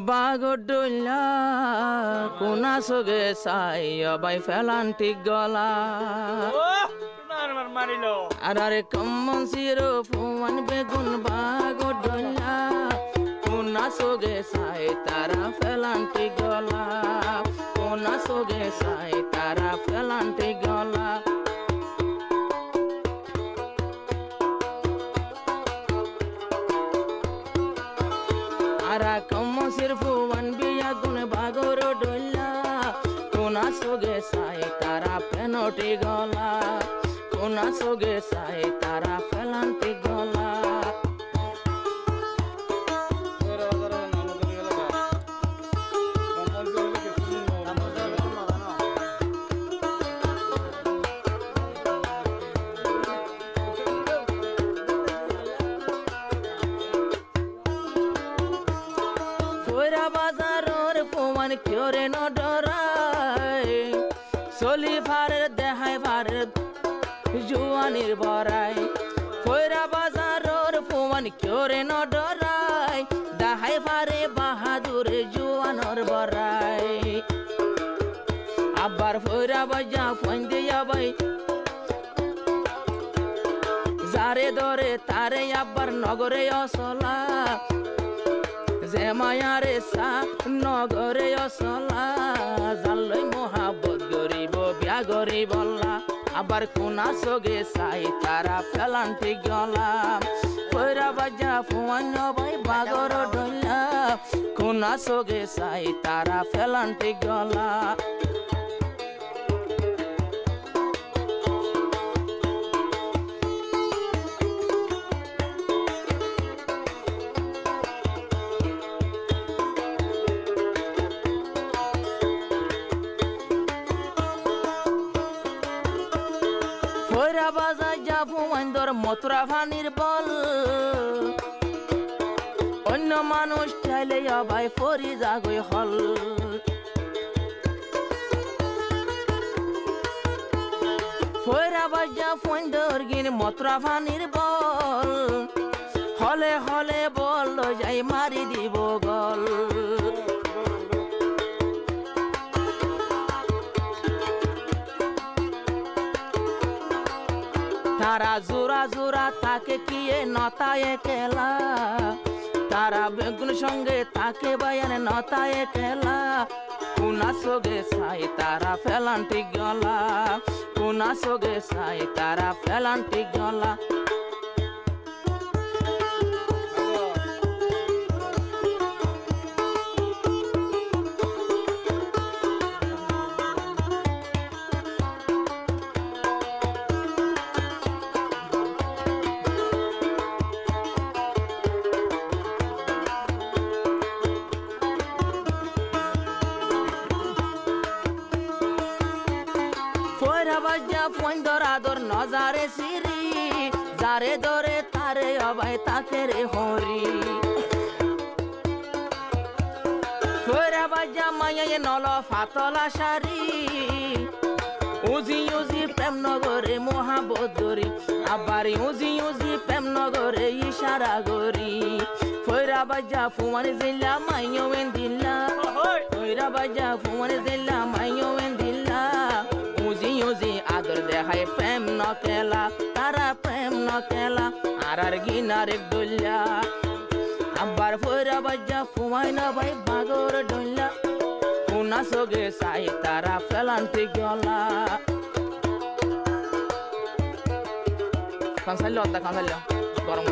বাগডুল্লা কোনা সগে সাই অবাই ফেলান্টি গলা আরে কম্মন সিরো ফুয়ান বেগুন বাগডুল্লা কোনা সগে সাই তারা ফেলান্টি গলা কোনা সগে সাই তারা ফেলান্টি গলা Como sirfu wan biya gun bagoro dolla kona soge sai tara penoti gola kona soge sai tara pelanti gola Kyore no dorai soli farer dehai farer juanir borai foira bazaror fuman kyore no dorai dehai fare bahadur juanor borai abar foira baja fonde yabai zare dore tare abar nogore osola Zemayare sa nogore osala zalloi mohabbat goribo biya goribolla abar kuna soge sai tara felanti gola koira baja fuanno bai bagoro dolla kuna soge sai tara felanti gola Foira baza jafu andor motra vanir bol Onno manush chale ya bai fori jagoi hol Foira baza fondor gin motra vanir bol Hole hole bol jai mari dibo gol তারা জোরা জোরা তাকে কিয়ে নতায়ে কেলা তারা বেগুন সঙ্গে তাকে বায়ান নতায়ে কেলা কোনা সোগে সাই তারা ফেলান্টি গলা কোনা সোগে সাই তারা ফেলান্টি গলা Baja fuendorador nozare siri zare dore tare abai takere hori Foira baja maya ye nolo fatola shari Uzi uzi prem nogore mohabbat gori abari uzi uzi prem nogore ishara gori Foira baja fuman zilla mayo endilla Foira baja fuman zilla mayo endilla Uzi uzi ador dehai prem no kela tara prem no kela arar ginar ek dulla abar foira baja fumai na bai bagor dulla kuna soge sai tara felanti gola kansallo gorom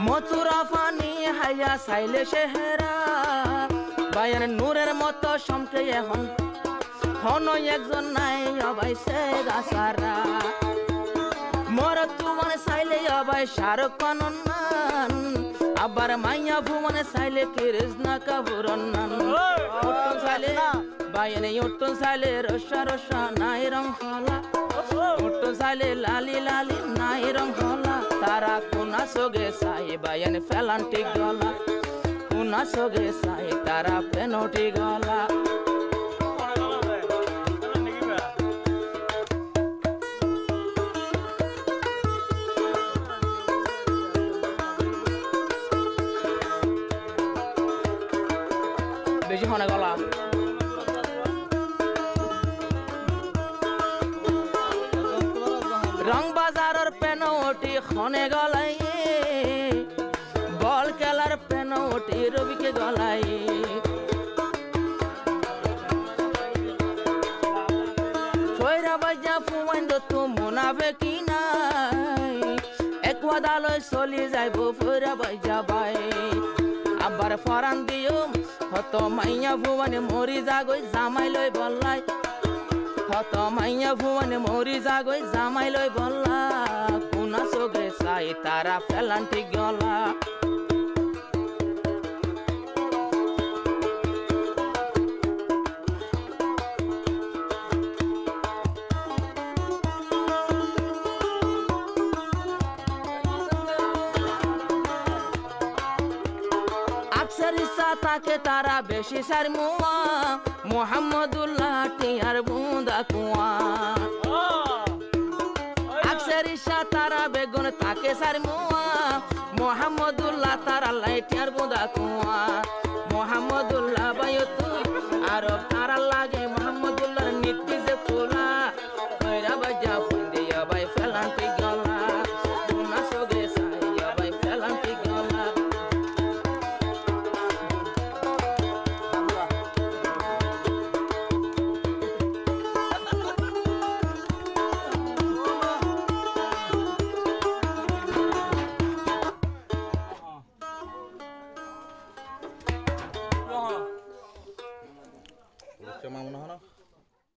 Mathura funny হাইয়া সাইলে শেহরা বায়ান নূরের মতো সমকে এখন হন একজন নাই অবাইছে গাছারা ভাই শাহরুখ খান আবার মাইয়া ভুবনে চাইলে কৃষ্ণা কাপুর উঠুন চাইলে বাইনে উঠুন চাইলে রসা রসা নাই রং হলা উঠুন চাইলে লালি লালি নাই রং হলা তারা কোনা সগে চাই বাইনে ফেলান্টি গলা কোনা সগে চাই তারা পেনটি গলা বেশি হনে গলা রং বাজারের পেনটি খনে গলাই বল খেলার পেনটি রবিকে গলাই ছয়রা বাজা ফুয়াইন্দ তো মনাবে কি নাই একওয়াদালয় চলি যাইব ফয়রা বাজা বাই আবার ফরান দিও হত মাইয়া ভুবনে মরি যাগই জামাই লই বললাই হত মাইয়া ভুবনে মরি যাগই জামাই লই বললা কোনা সগে চাই তারা ফেলান্টি গলা তাকে তারা বেশি সার মুয়া মোহাম্মদুল্লাহ টিয়ার বুন্দা কুয়া আকসারিসা তারা বেগুন তাকে সার মুয়া মোহাম্মদুল্লাহ তারা লাইটিয়ার বুন্দা কুয়া মোহাম্মদুল্লাহ বায়তু আরব তারা লাগে মোহাম্মদুল্লাহর নীতি যে ফুলা কইরা বাজা ফুন্দিয়া বাই ফেলান্তি